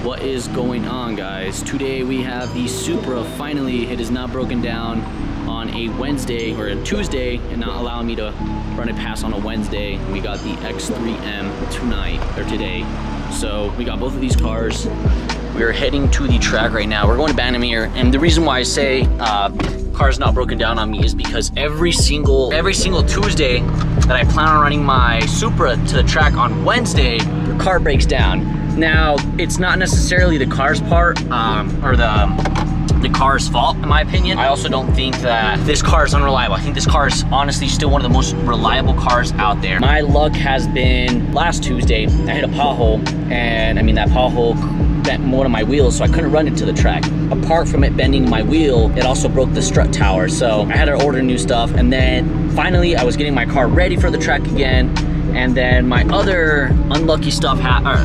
What is going on, guys? Today we have the Supra. Finally, it is not broken down on a Wednesday or a Tuesday and not allowing me to run it past on a Wednesday. We got the X3M today. So we got both of these cars. We are heading to the track right now. We're going to Bannermere, and the reason why I say car's not broken down on me is because every single Tuesday that I plan on running my Supra to the track on Wednesday, the car breaks down. Now, it's not necessarily the car's part or the car's fault, in my opinion. I also don't think that this car is unreliable. I think this car is honestly still one of the most reliable cars out there. My luck has been last Tuesday, I hit a pothole, and I mean, that pothole bent one of my wheels, so I couldn't run it to the track. Apart from it bending my wheel, it also broke the strut tower. So I had to order new stuff, and then finally I was getting my car ready for the track again. And then my other unlucky stuff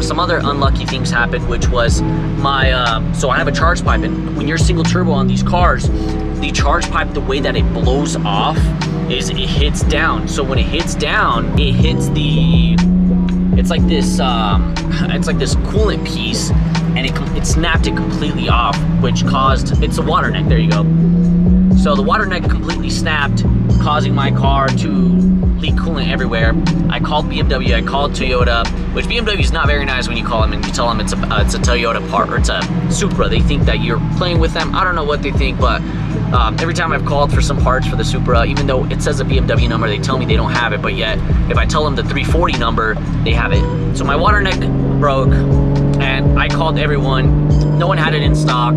some other unlucky things happened, which was my, so I have a charge pipe, and when you're single turbo on these cars, the charge pipe, the way that it blows off is it hits down. So when it hits down, it hits it's like this coolant piece, and it snapped it completely off, which caused, it's a water neck, there you go. So the water neck completely snapped, causing my car to leak coolant everywhere. I called BMW, I called Toyota, which BMW is not very nice when you call them and you tell them it's a Toyota part, or it's a Supra. They think that you're playing with them. I don't know what they think, but every time I've called for some parts for the Supra, even though it says a BMW number, they tell me they don't have it, but yet if I tell them the 340 number, they have it. So my water neck broke, and I called everyone. No one had it in stock.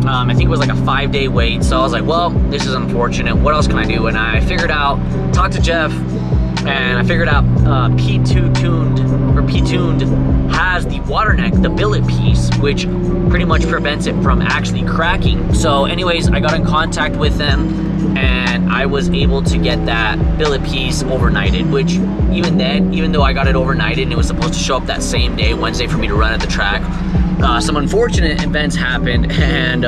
I think it was like a 5-day wait, so I was like, well, this is unfortunate. What else can I do? And I figured out, talked to Jeff, and I figured out P-Tuned has the water neck, the billet piece, which pretty much prevents it from actually cracking. So anyways, I got in contact with them, and I was able to get that billet piece overnighted, which even then, even though I got it overnighted and it was supposed to show up that same day, Wednesday, for me to run at the track, some unfortunate events happened, and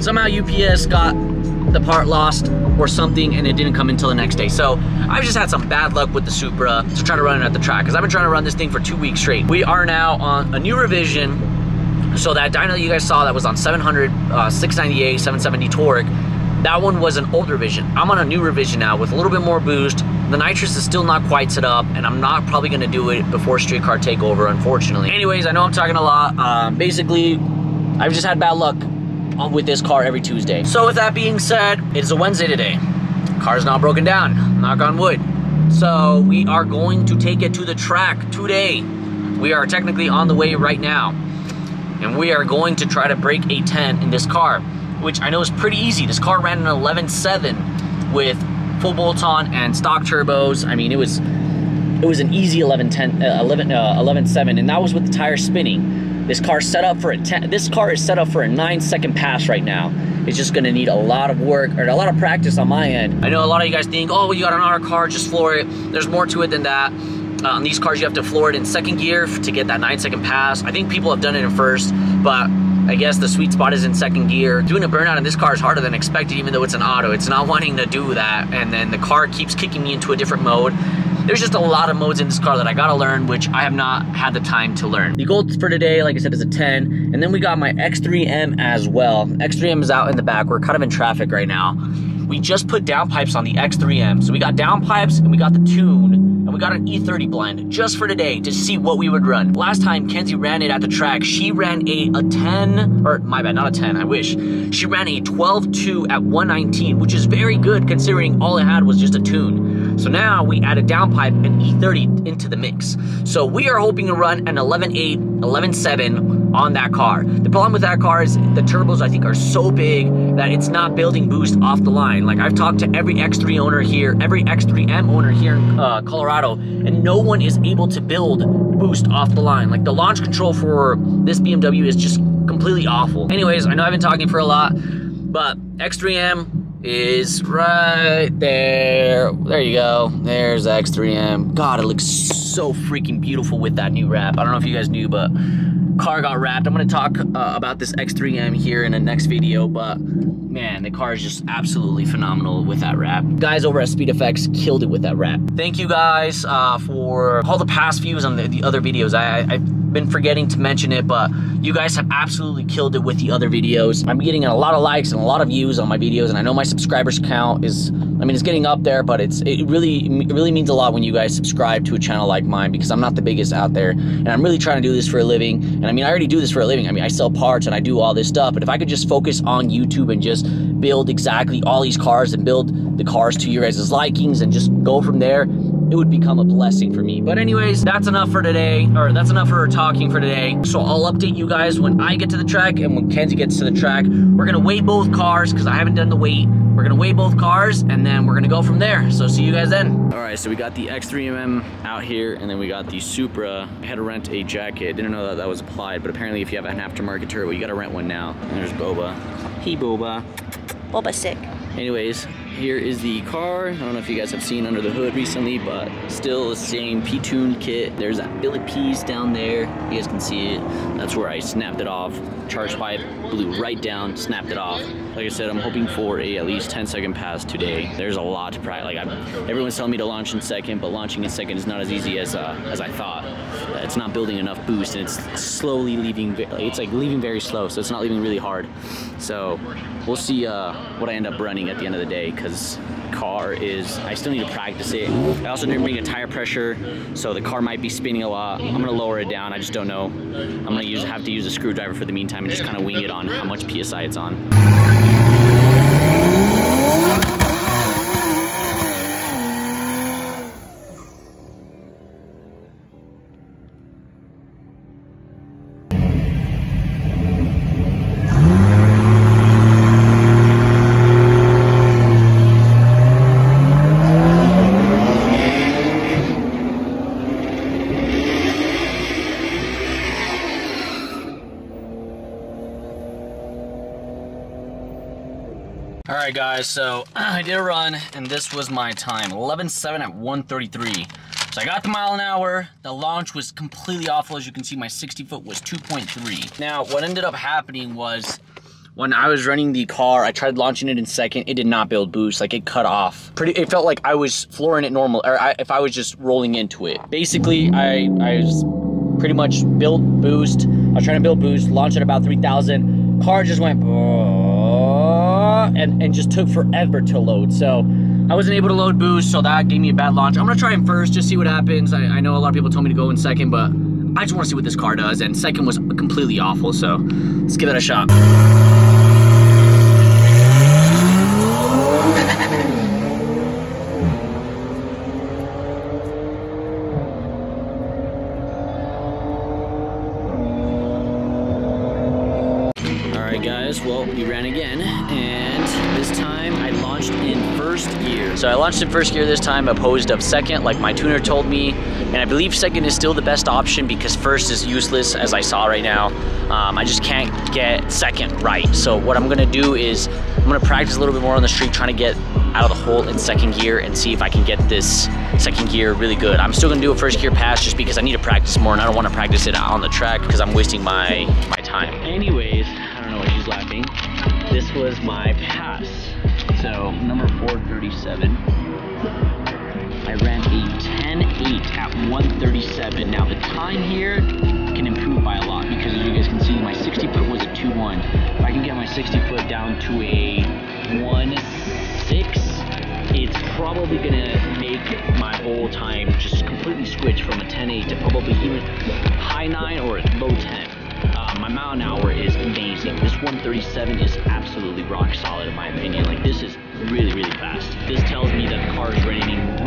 somehow UPS got the part lost or something, and it didn't come until the next day. So I've just had some bad luck with the Supra to try to run it at the track, because I've been trying to run this thing for 2 weeks straight. We are now on a new revision. So that dyno that you guys saw that was on 700, 698, 770 torque, that one was an old revision. I'm on a new revision now with a little bit more boost. The nitrous is still not quite set up, and I'm not probably gonna do it before street car takeover, unfortunately. Anyways, I know I'm talking a lot. Basically, I've just had bad luck with this car every Tuesday. So with that being said, it's a Wednesday today. Car's not broken down, knock on wood. So we are going to take it to the track today. We are technically on the way right now, and we are going to try to break a 10 in this car, which I know is pretty easy. This car ran an 11.7 with full bolt-on and stock turbos. I mean, it was an easy 11.7, and that was with the tire spinning. This car set up for a 10. This car is set up for a 9-second pass right now. It's just gonna need a lot of work, or a lot of practice on my end. I know a lot of you guys think, oh, well, you got an R car, just floor it. There's more to it than that. On these cars, you have to floor it in second gear to get that 9-second pass. I think people have done it in first, but I guess the sweet spot is in second gear. Doing a burnout in this car is harder than expected, even though it's an auto. It's not wanting to do that, and then the car keeps kicking me into a different mode. There's just a lot of modes in this car that I gotta learn, which I have not had the time to learn. The goal for today, like I said, is a 10, and then we got my X3M as well. X3M is out in the back. We're kind of in traffic right now. We just put downpipes on the X3M. So we got downpipes, and we got the tune, and we got an E30 blend just for today to see what we would run. Last time Kenzie ran it at the track, she ran a 10, or my bad, not a 10, I wish. She ran a 12.2 at 119, which is very good considering all it had was just a tune. So now we add a downpipe and E30 into the mix. So we are hoping to run an 11.8, 11.7 on that car. The problem with that car is the turbos, I think, are so big that it's not building boost off the line. Like, I've talked to every X3 owner here, every X3M owner here in Colorado, and no one is able to build boost off the line. Like, the launch control for this BMW is just completely awful. Anyways, I know I've been talking for a lot, but X3M is right there. There you go. There's X3M. God, it looks so freaking beautiful with that new wrap. I don't know if you guys knew, but car got wrapped. I'm gonna talk about this X3M here in the next video, but man, the car is just absolutely phenomenal with that wrap. Guys over at Speed Effects killed it with that wrap. Thank you guys for all the past views on the other videos. I been forgetting to mention it, but you guys have absolutely killed it with the other videos. I'm getting a lot of likes and a lot of views on my videos, and I know my subscribers count is, I mean, it's getting up there, but it really means a lot when you guys subscribe to a channel like mine, because I'm not the biggest out there, and I'm really trying to do this for a living. And I mean, I already do this for a living. I mean, I sell parts and I do all this stuff, but if I could just focus on YouTube and just build exactly all these cars and build the cars to your guys' likings and just go from there, it would become a blessing for me. But anyways, that's enough for today, or that's enough for talking for today. So I'll update you guys when I get to the track and when Kenzie gets to the track. We're gonna weigh both cars because I haven't done the weight. We're gonna weigh both cars and then we're gonna go from there. So see you guys then. All right, so we got the X3MM out here and then we got the Supra. I had to rent a jacket. Didn't know that that was applied, but apparently if you have an aftermarket turbo, you gotta rent one now. And there's Boba. Hey, Boba. Boba's sick. Anyways, here is the car. I don't know if you guys have seen under the hood recently, but still the same P-tuned kit. There's that billet piece down there. You guys can see it. That's where I snapped it off. Charge pipe blew right down, snapped it off. Like I said, I'm hoping for a at least 10-second pass today. There's a lot to practice. Like everyone's telling me to launch in second, but launching in second is not as easy as I thought. It's not building enough boost, and it's slowly leaving. It's like leaving very slow, so it's not leaving really hard. So we'll see what I end up running at the end of the day, because car is, I still need to practice it. I also didn't bring a tire pressure, so the car might be spinning a lot. I'm gonna lower it down. I just don't know. I'm gonna have to use a screwdriver for the meantime and just kind of wing it on how much PSI it's on. Alright guys, so I did a run and this was my time, 11.7 at 133. So I got the mile an hour. The launch was completely awful. As you can see, my 60 foot was 2.3. Now what ended up happening was when I was running the car, I tried launching it in second. It did not build boost, like it cut off. It felt like I was flooring it normal, or if I was just rolling into it. Basically, I was pretty much built boost. I was trying to build boost, launch at about 3,000. Car just went and just took forever to load. So I wasn't able to load boost, so that gave me a bad launch. I'm gonna try him first, just see what happens. I know a lot of people told me to go in second, but I just wanna see what this car does, and second was completely awful, so let's give it a shot. Guys, well, we ran again, and this time I launched in first gear. So I launched in first gear this time, opposed of second, like my tuner told me, and I believe second is still the best option because first is useless, as I saw right now. I just can't get second right. So what I'm gonna do is I'm gonna practice a little bit more on the street, trying to get out of the hole in second gear and see if I can get this second gear really good. I'm still gonna do a first gear pass just because I need to practice more, and I don't want to practice it on the track because I'm wasting my time. Anyways, I don't know why she's laughing. This was my pass. So number 437. I ran a 10.8 at 137. Now the time here can improve by a lot because as you guys can see, my 60 foot was a 2.1. If I can get my 60 foot down to a 1.6, it's probably gonna make my whole time just completely switch from a 10.8 to probably even high 9 or low 10. My mile an hour is amazing. This 137 is absolutely rock solid in my opinion. Like this is really, really fast. This tells me that the car is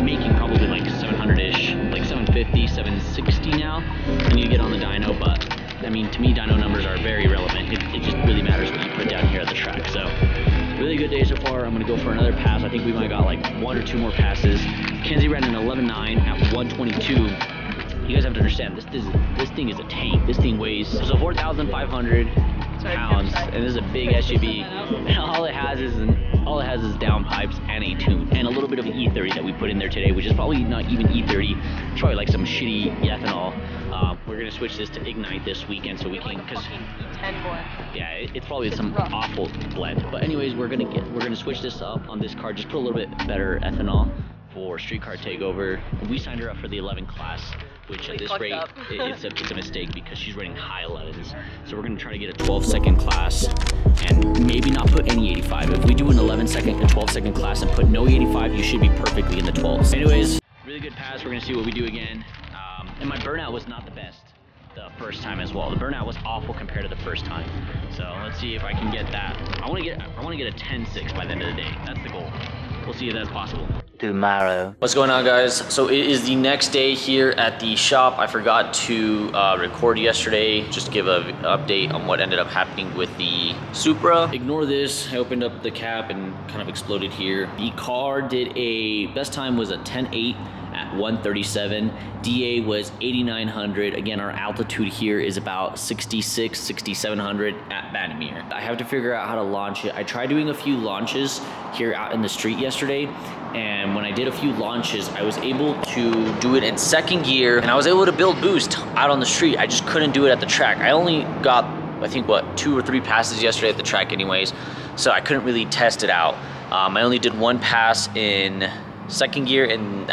making probably like 700-ish, like 750, 760 now. I need to get on the dyno, but I mean, to me, dyno numbers are very relevant. It just really matters what you put down here at the track. So really good day so far. I'm gonna go for another pass. I think we might got like 1 or 2 more passes. Kenzie ran an 11.9 at 122. You guys have to understand, this thing is a tank. This thing weighs 4,500 pounds, and this is a big SUV. And all it has is downpipes and a tune, and a little bit of E30 that we put in there today, which is probably not even E30. It's probably like some shitty ethanol. We're gonna switch this to Ignite this weekend, so we can, cause yeah, it's probably some awful blend. But anyways, we're gonna switch this up on this car, just put a little bit better ethanol for street car takeover. We signed her up for the 11 class. which at this rate, it's a mistake because she's running high 11s. So we're gonna try to get a 12-second class and maybe not put any 85. If we do an 11-second and 12-second class and put no 85, you should be perfectly in the 12s. Anyways, really good pass. We're gonna see what we do again. And my burnout was not the best the first time as well. The burnout was awful compared to the first time. So let's see if I can get that. I want to get a 10.6 by the end of the day. That's the goal. We'll see if that's possible. Tomorrow. What's going on, guys? So it is the next day here at the shop. I forgot to record yesterday, just to give an update on what ended up happening with the Supra. Ignore this. I opened up the cap and kind of exploded here. The car did best time was a 10.8 at 137. DA was 8,900. Again, our altitude here is about 66, 6,700 at Bandimere. I have to figure out how to launch it. I tried doing a few launches here out in the street yesterday, and when I did a few launches, I was able to do it in second gear, and I was able to build boost out on the street. I just couldn't do it at the track. I only got, I think, what, 2 or 3 passes yesterday at the track anyways, so I couldn't really test it out. I only did 1 pass in second gear, and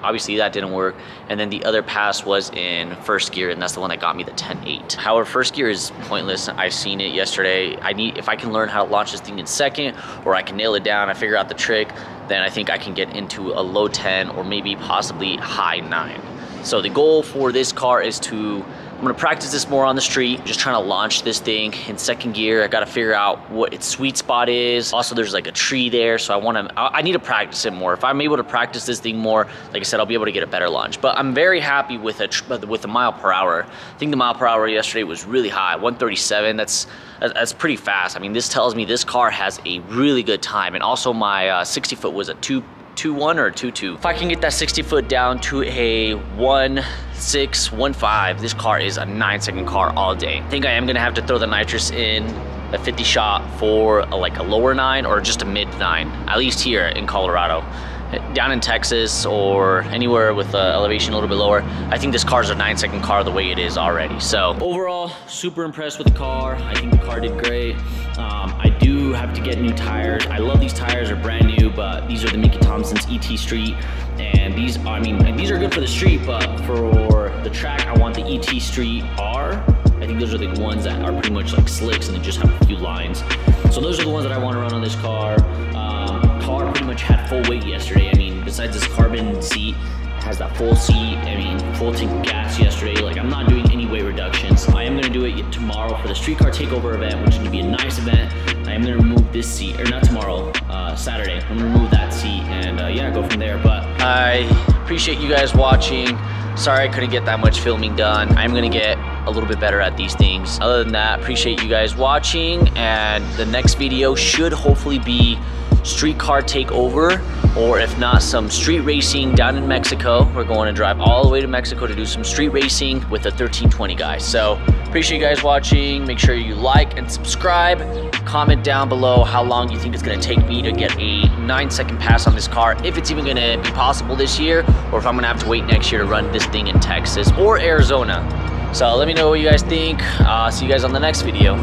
obviously that didn't work, and then the other pass was in first gear, and that's the one that got me the 10.8. However, first gear is pointless. I've seen it yesterday. If I can learn how to launch this thing in second, or I can nail it down, I figure out the trick, then I think I can get into a low 10 or maybe possibly high 9. So the goal for this car is I'm gonna practice this more on the street, just trying to launch this thing in second gear. I gotta figure out what its sweet spot is. Also, there's like a tree there, so I need to practice it more. If I'm able to practice this thing more, like I said, I'll be able to get a better launch. But I'm very happy with the mile per hour. I think the mile per hour yesterday was really high, 137. That's pretty fast. I mean, this tells me this car has a really good time. And also my 60 foot was a 2.1 or 2.2. If I can get that 60 foot down to a 1.6, 1.5, this car is a 9-second car all day. I think I am gonna have to throw the nitrous in a 50 shot for like a lower 9 or just a mid 9, at least here in Colorado. Down in Texas or anywhere with elevation a little bit lower, I think this car is a 9-second car the way it is already. So overall, super impressed with the car. I think the car did great. I do have to get new tires. I love these tires, are brand new, but these are the Mickey Thompson's ET Street, and these are good for the street, but for the track, I want the ET Street R. I think those are the ones that are pretty much like slicks and they just have a few lines. So those are the ones that I want to run on this car. Car pretty much had full weight yesterday. I mean, besides this carbon seat, it has that full seat. I mean, full tank of gas yesterday. Like, I'm not doing any weight reductions. I am gonna do it tomorrow for the streetcar takeover event, which is gonna be a nice event. I am gonna remove this seat, or not tomorrow, Saturday. I'm gonna remove that seat and yeah, go from there. But I appreciate you guys watching. Sorry I couldn't get that much filming done. I'm gonna get a little bit better at these things. Other than that, appreciate you guys watching, and the next video should hopefully be streetcar takeover, or if not, some street racing down in Mexico. We're going to drive all the way to Mexico to do some street racing with the 1320 guys. So appreciate you guys watching. Make sure you like and subscribe. Comment down below how long you think it's going to take me to get a 9-second pass on this car, if it's even going to be possible this year, or if I'm going to have to wait next year to run this thing in Texas or Arizona. So let me know what you guys think. See you guys on the next video.